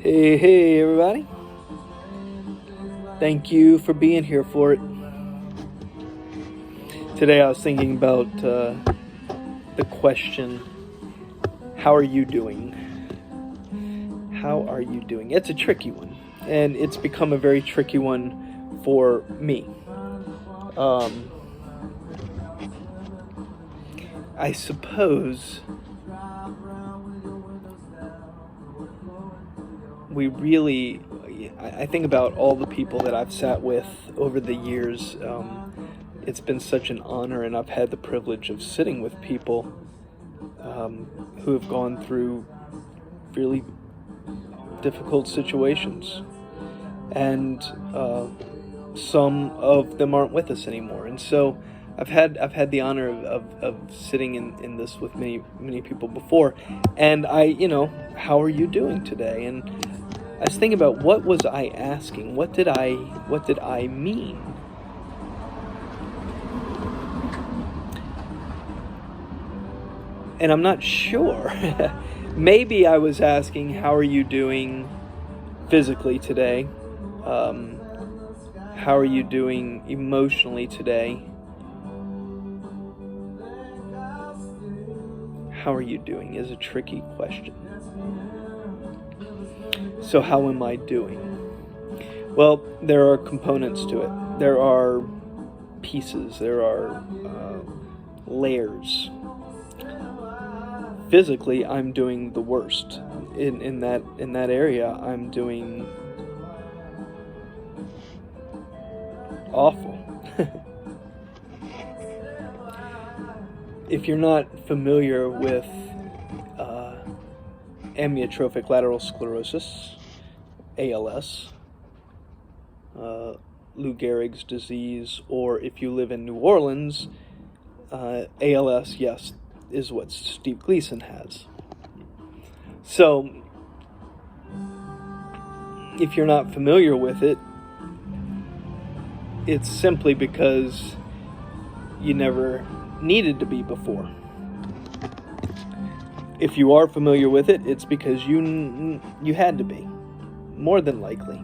Hey, everybody. Thank you for being here for it. Today I was thinking about the question, how are you doing? How are you doing? It's a tricky one, and it's become a very tricky one for me. I suppose I think about all the people that I've sat with over the years. It's been such an honor, and I've had the privilege of sitting with people who have gone through really difficult situations, and some of them aren't with us anymore. And so I've had the honor of sitting in this with many people before, and how are you doing today? And I was thinking about, what was I asking? What did I mean? And I'm not sure. Maybe I was asking, how are you doing physically today? How are you doing emotionally today? How are you doing is a tricky question. So how am I doing? Well, there are components to it. There are pieces. There are layers. Physically, I'm doing the worst. In that area, I'm doing awful. If you're not familiar with amyotrophic lateral sclerosis, ALS, Lou Gehrig's disease, or if you live in New Orleans, ALS, yes, is what Steve Gleason has. So, if you're not familiar with it, it's simply because you never needed to be before. If you are familiar with it, it's because you had to be, more than likely.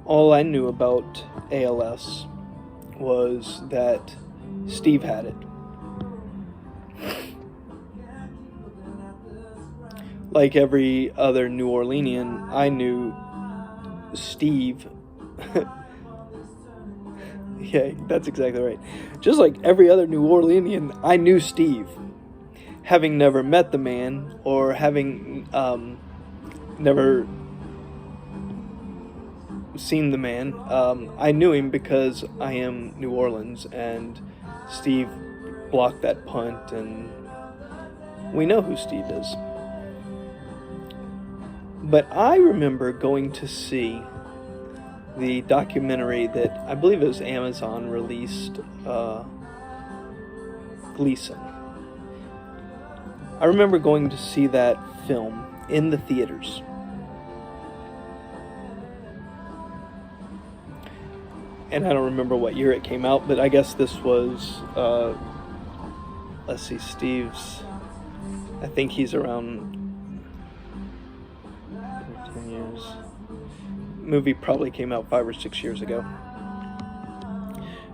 All I knew about ALS was that Steve had it. Like every other New Orleanian, I knew Steve. Yeah, that's exactly right. Just like every other New Orleanian, I knew Steve. Having never met the man, or having never seen the man, I knew him because I am New Orleans, and Steve blocked that punt, and we know who Steve is. But I remember going to see the documentary that I believe it was Amazon released, Gleason. I remember going to see that film in the theaters. And I don't remember what year it came out, but I guess this was, let's see, Steve's, I think he's around 10 years. Movie probably came out 5 or 6 years ago.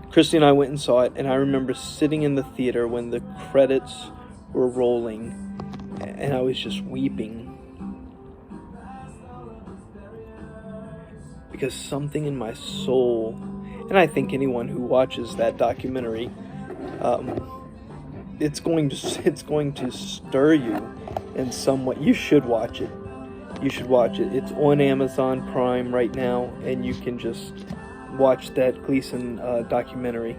Christy and I went and saw it, and I remember sitting in the theater when the credits were rolling, and I was just weeping. Because something in my soul, and I think anyone who watches that documentary, it's going to stir you in some way. You should watch it. You should watch it. It's on Amazon Prime right now, and you can just watch that Gleason documentary.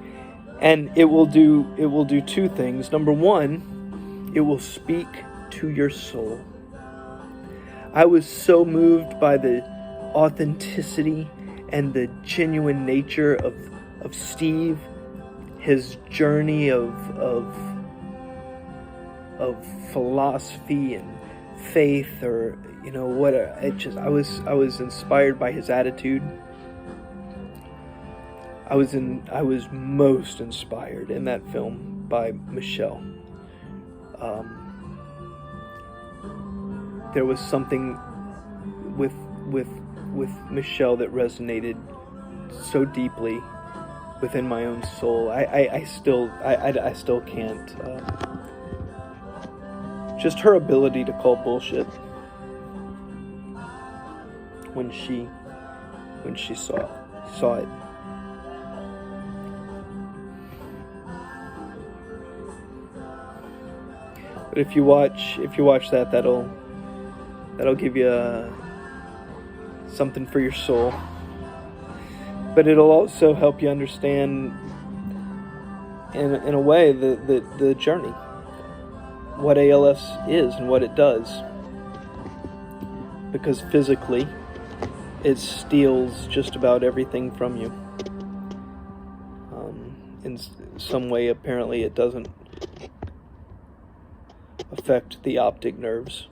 And it will do two things. Number one, it will speak to your soul. I was so moved by the authenticity and the genuine nature of Steve, his journey of philosophy and faith, or I was inspired by his attitude. I was most inspired in that film by Michelle. There was something with Michelle that resonated so deeply within my own soul. I still can't. Just her ability to call bullshit when she saw it. But if you watch that, that'll give you something for your soul. But it'll also help you understand, in a way, the journey, what ALS is and what it does. Because physically, it steals just about everything from you. In some way, apparently, it doesn't affect the optic nerves.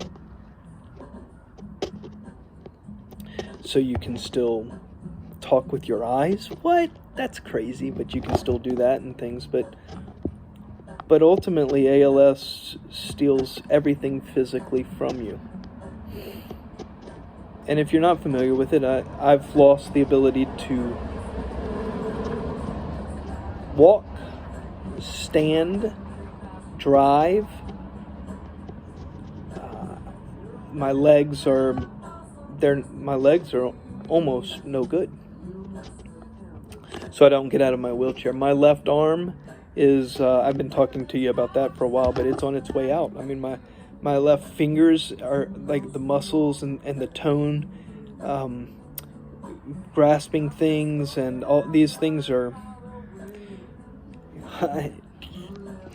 So you can still talk with your eyes. What? That's crazy, but you can still do that and things. But ultimately, ALS steals everything physically from you. And if you're not familiar with it, I've lost the ability to walk, stand, drive. My legs are almost no good. So I don't get out of my wheelchair. My left arm is, I've been talking to you about that for a while, but it's on its way out. I mean, my left fingers are like the muscles and the tone, grasping things, and all these things are,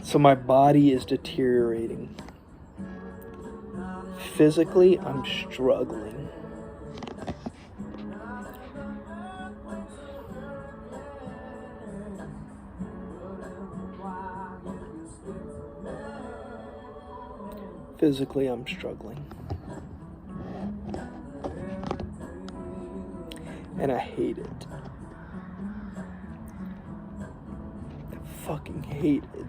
so my body is deteriorating. Physically, I'm struggling. Physically, I'm struggling. And I hate it. I fucking hate it.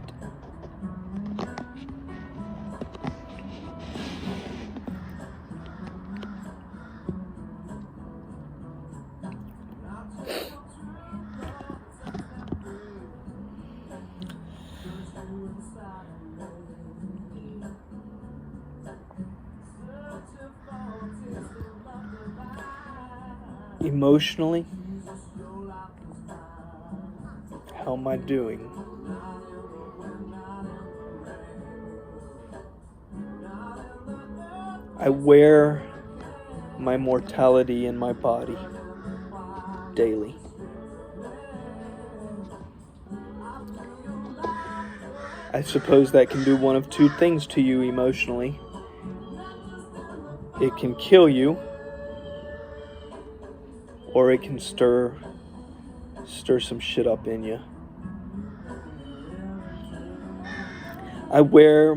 Emotionally, how am I doing? I wear my mortality in my body daily. I suppose that can do one of two things to you emotionally. It can kill you, or it can stir some shit up in you. I wear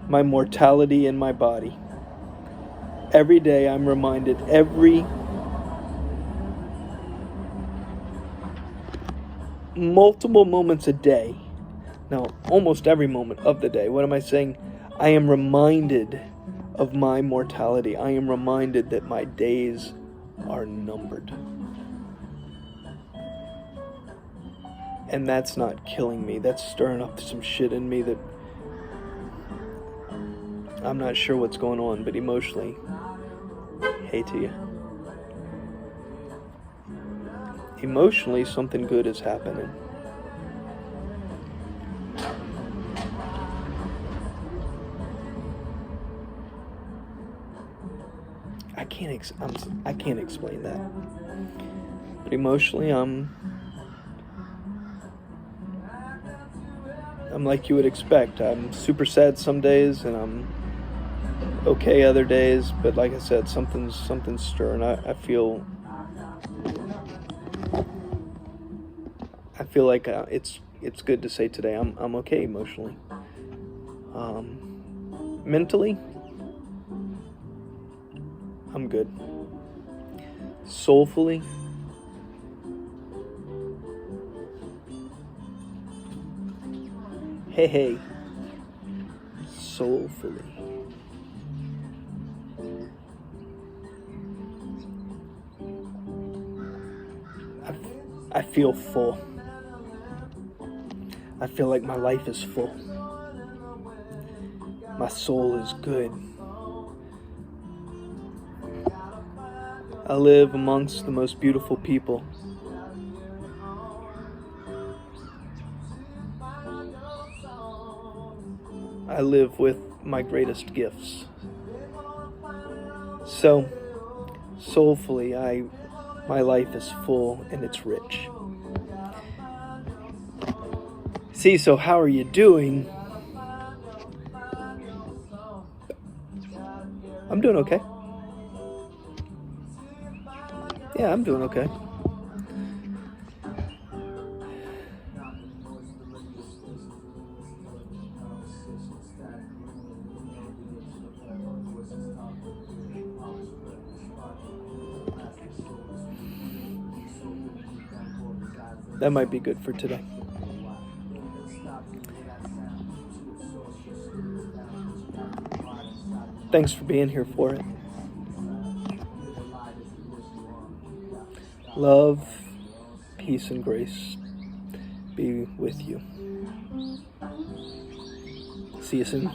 my mortality in my body. Every day I'm reminded, multiple moments a day. Now, almost every moment of the day. What am I saying? I am reminded of my mortality. I am reminded that my days are numbered. And that's not killing me. That's stirring up some shit in me that I'm not sure what's going on, but emotionally, hey to you. Emotionally, something good is happening. I can't explain that. But emotionally, I'm like you would expect. I'm super sad some days, and I'm okay other days. But like I said, something's stirring. I feel like it's good to say today I'm okay emotionally. Mentally, I'm good. Soulfully, Hey, soulfully. I feel full. I feel like my life is full. My soul is good. I live amongst the most beautiful people. I live with my greatest gifts. So, soulfully, my life is full and it's rich. See, so how are you doing? I'm doing okay. Yeah, I'm doing okay. That might be good for today. Thanks for being here for it. Love, peace, and grace be with you. See you soon.